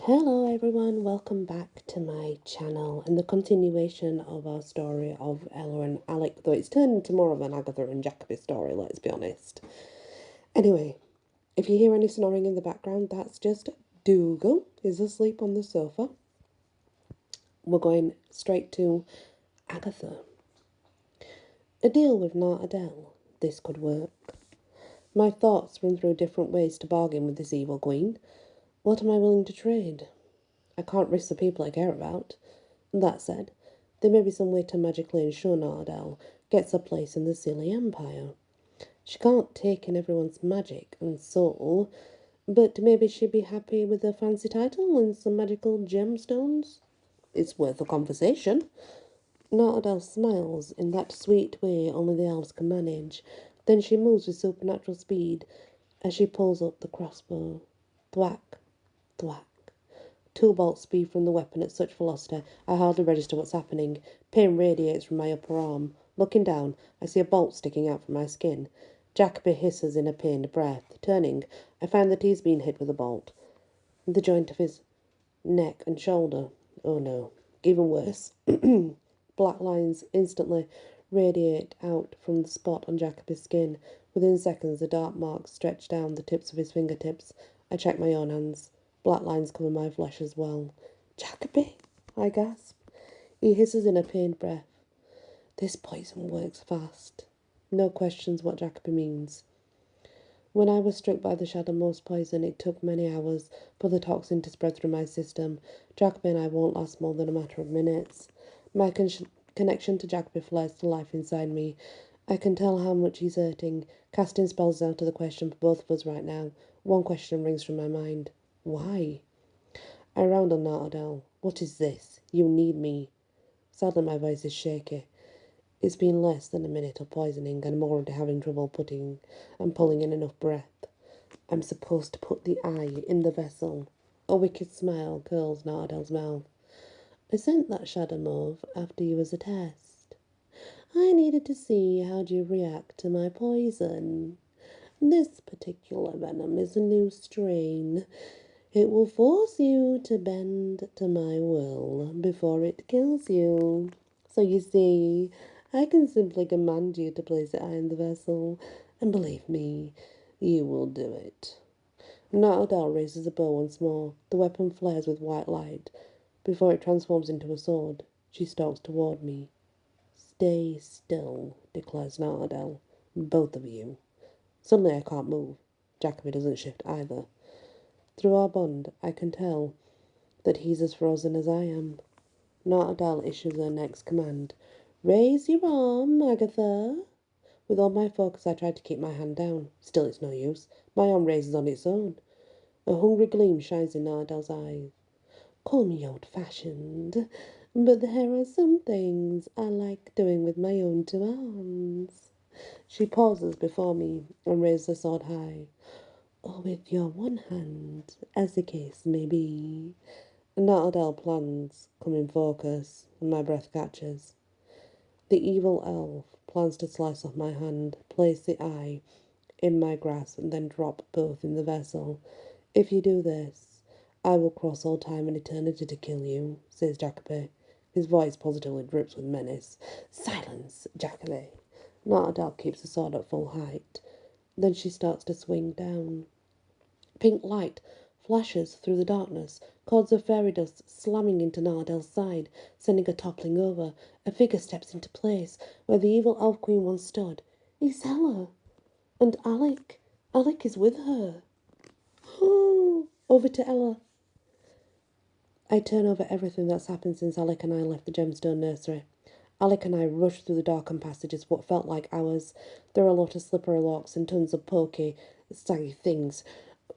Hello everyone, welcome back to my channel and the continuation of our story of Ella and Alec, though it's turned into more of an Agatha and Jacoby story, let's be honest. Anyway, if you hear any snoring in the background, that's just Dougal is asleep on the sofa. We're going straight to Agatha. A deal with Adele. This could work. My thoughts run through different ways to bargain with this evil queen. What am I willing to trade? I can't risk the people I care about. That said, there may be some way to magically ensure Adele gets a place in the silly empire. She can't take in everyone's magic and soul, but maybe she'd be happy with a fancy title and some magical gemstones. It's worth a conversation. Adele smiles in that sweet way only the elves can manage. Then she moves with supernatural speed as she pulls up the crossbow. Thwack, thwack. Two bolts speed from the weapon at such velocity, I hardly register what's happening. Pain radiates from my upper arm. Looking down, I see a bolt sticking out from my skin. Jacoby hisses in a pained breath. Turning, I find that he's been hit with a bolt. The joint of his neck and shoulder. Oh no, even worse. Black lines instantly radiate out from the spot on Jacoby's skin. Within seconds, the dark marks stretch down the tips of his fingertips. I check my own hands. Black lines cover my flesh as well. Jacoby, I gasp. He hisses in a pained breath. This poison works fast. No questions what Jacoby means. When I was struck by the Shadowmost poison, it took many hours for the toxin to spread through my system. Jacoby and I won't last more than a matter of minutes. My connection to Jacoby flares to life inside me. I can tell how much he's hurting. Casting spells out of the question for both of us right now. One question rings from my mind. Why? I round on Adele. What is this? You need me. Sadly, my voice is shaky. It's been less than a minute of poisoning, and I'm already having trouble pulling in enough breath. I'm supposed to put the eye in the vessel. A wicked smile curls Adele's mouth. I sent that shadow mauve after you as a test. I needed to see how'd you react to my poison. This particular venom is a new strain. It will force you to bend to my will before it kills you. So you see, I can simply command you to place the eye in the vessel, and believe me, you will do it. Adele raises a bow once more. The weapon flares with white light. Before it transforms into a sword, she stalks toward me. Stay still, declares Adele. Both of you. Suddenly I can't move. Jacoby doesn't shift either. Through our bond, I can tell that he's as frozen as I am. Adele issues her next command. Raise your arm, Agatha. With all my focus, I try to keep my hand down. Still, it's no use. My arm raises on its own. A hungry gleam shines in Adele's eyes. Call me old-fashioned, but there are some things I like doing with my own two arms. She pauses before me and raises the sword high. Or with your one hand, as the case may be. Adele plans come in focus, and my breath catches. The evil elf plans to slice off my hand, place the eye in my grasp, and then drop both in the vessel. If you do this, I will cross all time and eternity to kill you, says Jacoby. His voice positively drips with menace. Silence, Jacoby. Adele keeps the sword at full height. Then she starts to swing down. Pink light flashes through the darkness, cords of fairy dust slamming into Adele's side, sending her toppling over. A figure steps into place where the evil elf queen once stood. It's Ella. And Alec. Alec is with her. Oh, over to Ella. I turn over everything that's happened since Alec and I left the gemstone nursery. Alec and I rushed through the darkened passages, what felt like hours. There are a lot of slippery locks and tons of pokey, saggy things.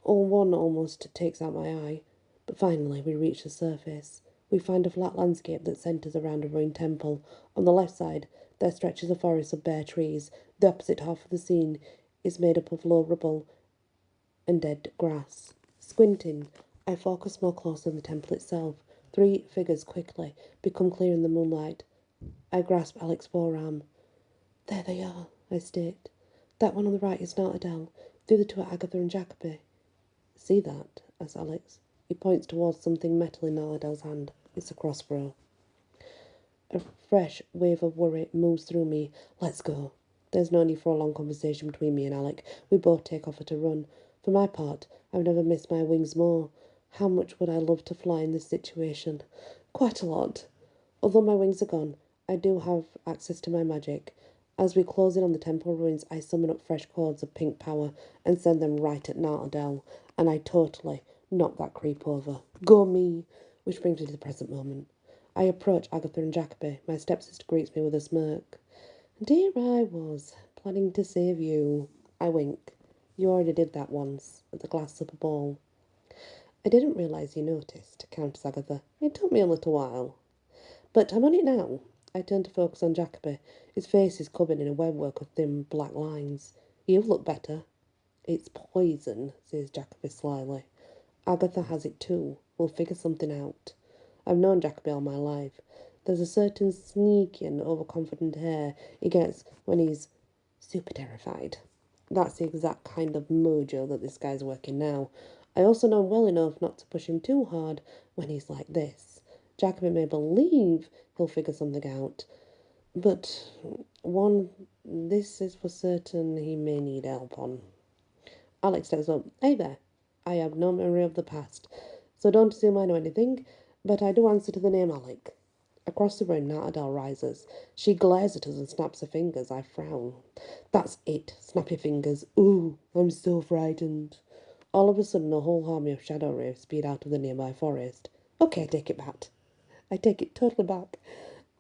One almost takes out my eye. But finally we reach the surface. We find a flat landscape that centres around a ruined temple. On the left side, there stretches a forest of bare trees. The opposite half of the scene is made up of low rubble and dead grass. Squinting, I focus more closely on the temple itself. 3 figures quickly become clear in the moonlight. I grasp Alec's forearm. There they are, I state. That one on the right is not Adele. The other two are Agatha and Jacoby. See that? Asks Alex. He points towards something metal in Nardel's hand. It's a crossbow. A fresh wave of worry moves through me. Let's go. There's no need for a long conversation between me and Alec. We both take off at a run. For my part, I've never missed my wings more. How much would I love to fly in this situation? Quite a lot. Although my wings are gone, I do have access to my magic. As we close in on the temple ruins, I summon up fresh cords of pink power and send them right at Nartadel, and I totally knock that creep over. Go me! Which brings me to the present moment. I approach Agatha and Jacoby. My stepsister greets me with a smirk. Dear, I was planning to save you. I wink. You already did that once, at the glass slipper ball. I didn't realise you noticed, counters Agatha. It took me a little while. But I'm on it now. I turn to focus on Jacoby. His face is covered in a webwork of thin black lines. You look better. It's poison, says Jacoby slyly. Agatha has it too. We'll figure something out. I've known Jacoby all my life. There's a certain sneaky and overconfident air he gets when he's super terrified. That's the exact kind of mojo that this guy's working now. I also know him well enough not to push him too hard when he's like this. Jacoby may believe he'll figure something out, but this is for certain he may need help on. Alex steps up. Hey there. I have no memory of the past, so don't assume I know anything, but I do answer to the name Alec. Across the room, Nartadel rises. She glares at us and snaps her fingers. I frown. That's it. Snap your fingers. Ooh, I'm so frightened. All of a sudden, a whole army of shadow wraiths speed out of the nearby forest. Okay, I take it back. I take it totally back.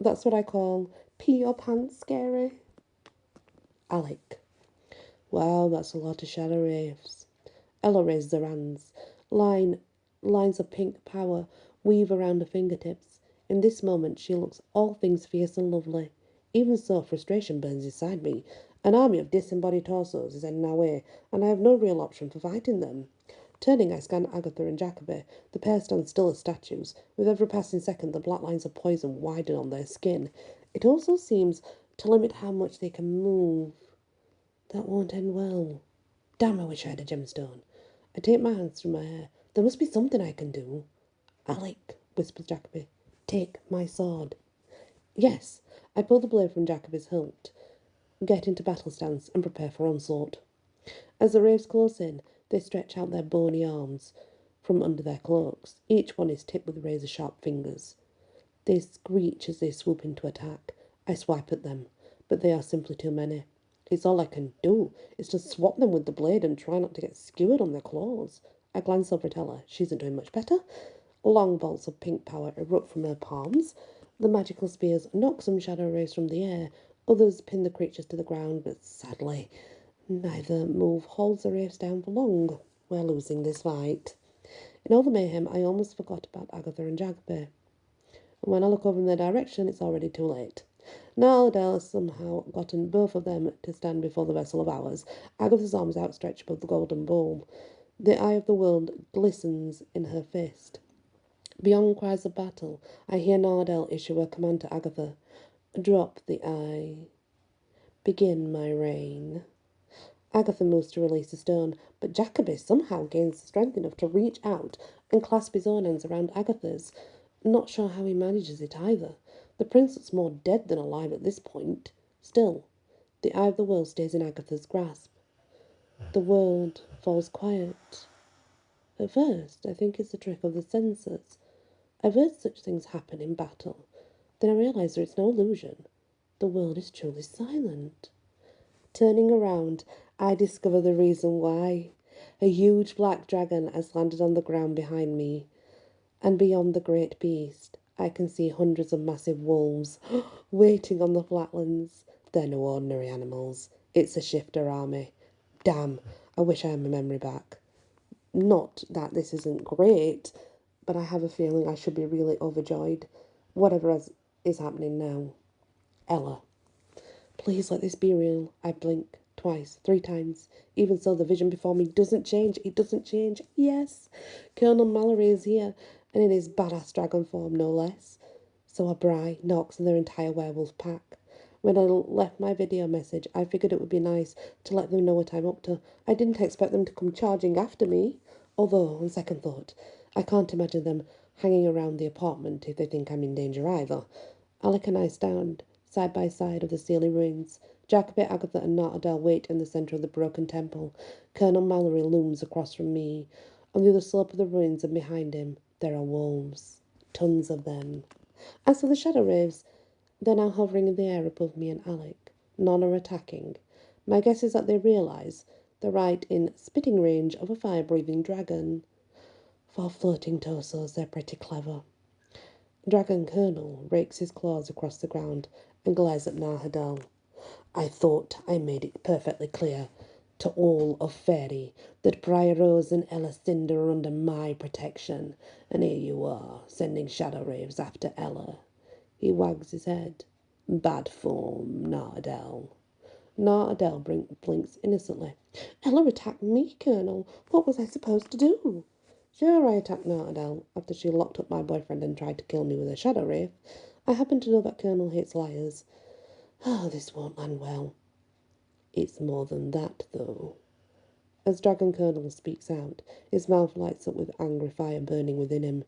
That's what I call pee your pants scary. Alec. Wow, that's a lot of shadow wraiths. Ella raises her hands. Lines of pink power weave around her fingertips. In this moment, she looks all things fierce and lovely. Even so, frustration burns inside me. An army of disembodied torsos is heading our way, and I have no real option for fighting them. Turning, I scan Agatha and Jacoby. The pair stand still as statues. With every passing second, the black lines of poison widen on their skin. It also seems to limit how much they can move. That won't end well. Damn, I wish I had a gemstone. I take my hands through my hair. There must be something I can do. Alec, whispers Jacoby, take my sword. Yes, I pull the blade from Jacoby's hilt, get into battle stance, and prepare for onslaught. As the wraiths close in, they stretch out their bony arms from under their cloaks. Each one is tipped with razor-sharp fingers. They screech as they swoop into attack. I swipe at them, but they are simply too many. It's all I can do is to swap them with the blade and try not to get skewered on their claws. I glance over at Ella. She isn't doing much better. Long bolts of pink power erupt from her palms. The magical spears knock some shadow rays from the air. Others pin the creatures to the ground, but sadly, neither move holds the wraiths down for long. We're losing this fight. In all the mayhem, I almost forgot about Agatha and Jacoby. And when I look over in their direction, it's already too late. Nartadel has somehow gotten both of them to stand before the vessel of ours. Agatha's arms outstretched above the golden bowl. The eye of the world glistens in her fist. Beyond cries of battle, I hear Nartadel issue a command to Agatha. Drop the eye. Begin my reign. Agatha moves to release the stone, but Jacoby somehow gains strength enough to reach out and clasp his own hands around Agatha's. Not sure how he manages it either. The prince looks more dead than alive at this point. Still, the eye of the world stays in Agatha's grasp. The world falls quiet. At first, I think it's a trick of the senses. I've heard such things happen in battle. Then I realise that it's no illusion. The world is truly silent. Turning around, I discover the reason why. A huge black dragon has landed on the ground behind me, and beyond the great beast, I can see hundreds of massive wolves waiting on the flatlands. They're no ordinary animals. It's a shifter army. Damn, I wish I had my memory back. Not that this isn't great, but I have a feeling I should be really overjoyed. Whatever is happening now. Ella. Please let this be real. I blink. Twice. 3 times. Even so, the vision before me doesn't change. It doesn't change. Yes. Colonel Mallory is here, and in his badass dragon form, no less. So are Bry, Nox, and their entire werewolf pack. When I left my video message, I figured it would be nice to let them know what I'm up to. I didn't expect them to come charging after me. Although, on second thought, I can't imagine them hanging around the apartment if they think I'm in danger either. Alec and I stand side by side of the Sealy ruins. Jacoby, Agatha, and Nartadel wait in the centre of the broken temple. Colonel Mallory looms across from me. On the other slope of the ruins and behind him, there are wolves. Tons of them. As for the shadow wraiths, they're now hovering in the air above me and Alec. None are attacking. My guess is that they realise they're right in spitting range of a fire-breathing dragon. For floating torsos, they're pretty clever. Dragon Colonel rakes his claws across the ground and glares at Narhadal. I thought I made it perfectly clear to all of Fairy that Bryar Rose and Ella Cinder are under my protection, and here you are, sending shadow wraiths after Ella. He wags his head. Bad form, Narhadal. Narhadal blinks innocently. Ella attacked me, Colonel. What was I supposed to do? Sure, I attacked Nartadel after she locked up my boyfriend and tried to kill me with a shadow wraith. I happen to know that Colonel hates liars. Oh, this won't land well. It's more than that, though. As Dragon Colonel speaks out, his mouth lights up with angry fire burning within him.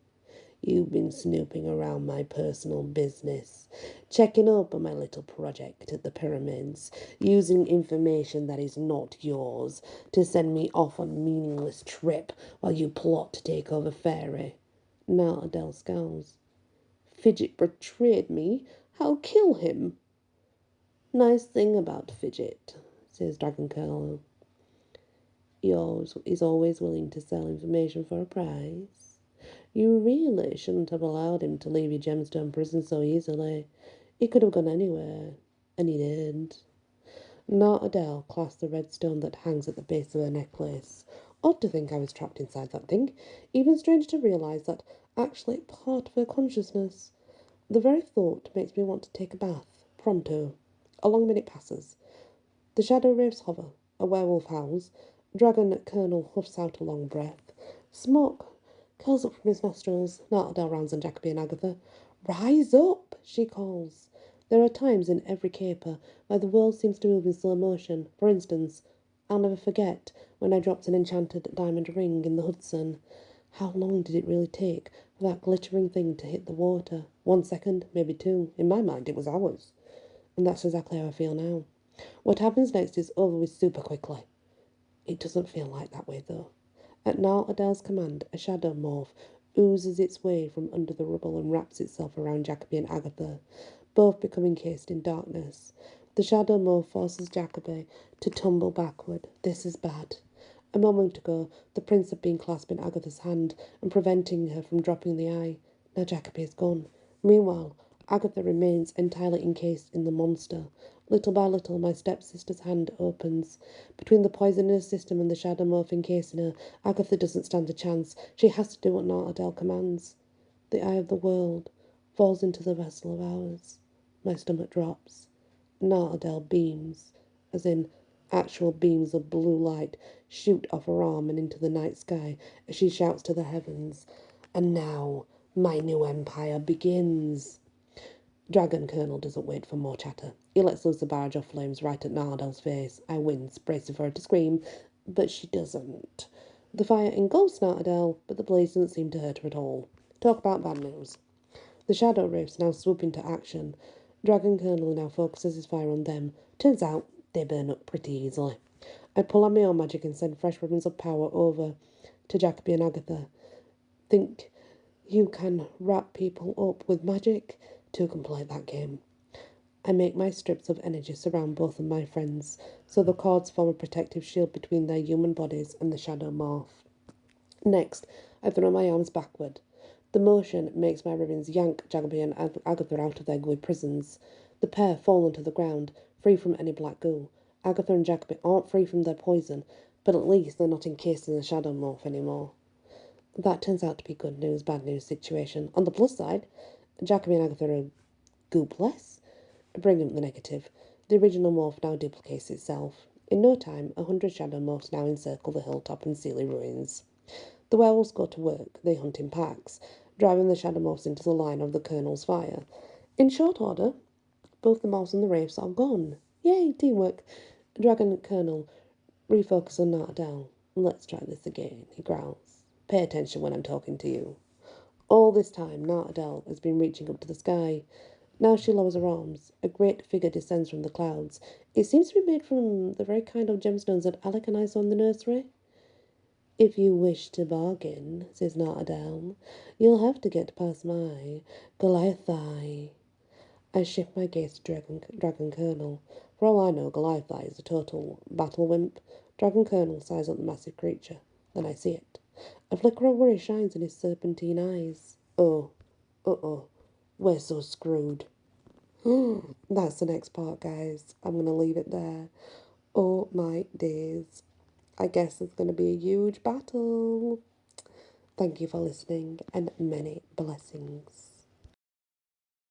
You've been snooping around my personal business, checking up on my little project at the pyramids, using information that is not yours to send me off on a meaningless trip while you plot to take over Fairy. Now Adele scowls. Fidget betrayed me. I'll kill him. Nice thing about Fidget, says Dragon Colonel. He's always willing to sell information for a price. You really shouldn't have allowed him to leave your gemstone prison so easily. He could have gone anywhere, and he did. Not Adele clasped the red stone that hangs at the base of her necklace. Odd to think I was trapped inside that thing. Even strange to realise that actually part of her consciousness. The very thought makes me want to take a bath, pronto. A long minute passes. The shadow wraiths hover. A werewolf howls. Dragon Colonel huffs out a long breath. Smoke curls up from his nostrils. Nartadel rounds on Jacoby and Agatha. Rise up, she calls. There are times in every caper where the world seems to move in slow motion. For instance, I'll never forget when I dropped an enchanted diamond ring in the Hudson. How long did it really take for that glittering thing to hit the water? 1 second, maybe 2. In my mind, it was hours. And that's exactly how I feel now. What happens next is over with super quickly. It doesn't feel like that way, though. At Nartadel's command, a shadow morph oozes its way from under the rubble and wraps itself around Jacoby and Agatha, both become encased in darkness. The shadow morph forces Jacoby to tumble backward. This is bad. A moment ago, the prince had been clasping Agatha's hand and preventing her from dropping the eye. Now Jacoby is gone. Meanwhile, Agatha remains entirely encased in the monster. Little by little, my stepsister's hand opens. Between the poison in her system and the shadow morph encasing her, Agatha doesn't stand a chance. She has to do what Nartadel commands. The eye of the world falls into the vessel of ours. My stomach drops. Nartadel beams, as in actual beams of blue light, shoot off her arm and into the night sky as she shouts to the heavens. And now my new empire begins. Dragon Colonel doesn't wait for more chatter. He lets loose a barrage of flames right at Nardel's face. I wince, bracing for her to scream, but she doesn't. The fire engulfs Nartadel, but the blaze doesn't seem to hurt her at all. Talk about bad news. The shadow wraiths now swoop into action. Dragon Colonel now focuses his fire on them. Turns out they burn up pretty easily. I pull on my own magic and send fresh ribbons of power over to Jacoby and Agatha. Think you can wrap people up with magic? To complete that game. I make my strips of energy surround both of my friends, so the cords form a protective shield between their human bodies and the shadow morph. Next, I throw my arms backward. The motion makes my ribbons yank Jacoby and Agatha out of their gooey prisons. The pair fall onto the ground, free from any black goo. Agatha and Jacoby aren't free from their poison, but at least they're not encased in the shadow morph anymore. That turns out to be good news, bad news situation. On the plus side, Jacoby and Agatha are goopless. Bring up the negative. The original morph now duplicates itself. In no time, 100 shadow morphs now encircle the hilltop and Sealy ruins. The werewolves go to work. They hunt in packs, driving the shadow morphs into the line of the colonel's fire. In short order, both the morphs and the wraiths are gone. Yay, teamwork. Dragon Colonel refocus on Nartadel. Let's try this again, he growls. Pay attention when I'm talking to you. All this time, Nartadel has been reaching up to the sky. Now she lowers her arms. A great figure descends from the clouds. It seems to be made from the very kind of gemstones that Alec and I saw in the nursery. If you wish to bargain, says Nartadel, you'll have to get past my Goliath-eye. I shift my gaze to Dragon Colonel. For all I know, Goliath-eye is a total battle wimp. Dragon Colonel sighs up the massive creature. Then I see it. A flicker of worry shines in his serpentine eyes. Oh, uh-oh, we're so screwed. That's the next part, guys. I'm going to leave it there. Oh my days. I guess it's going to be a huge battle. Thank you for listening and many blessings.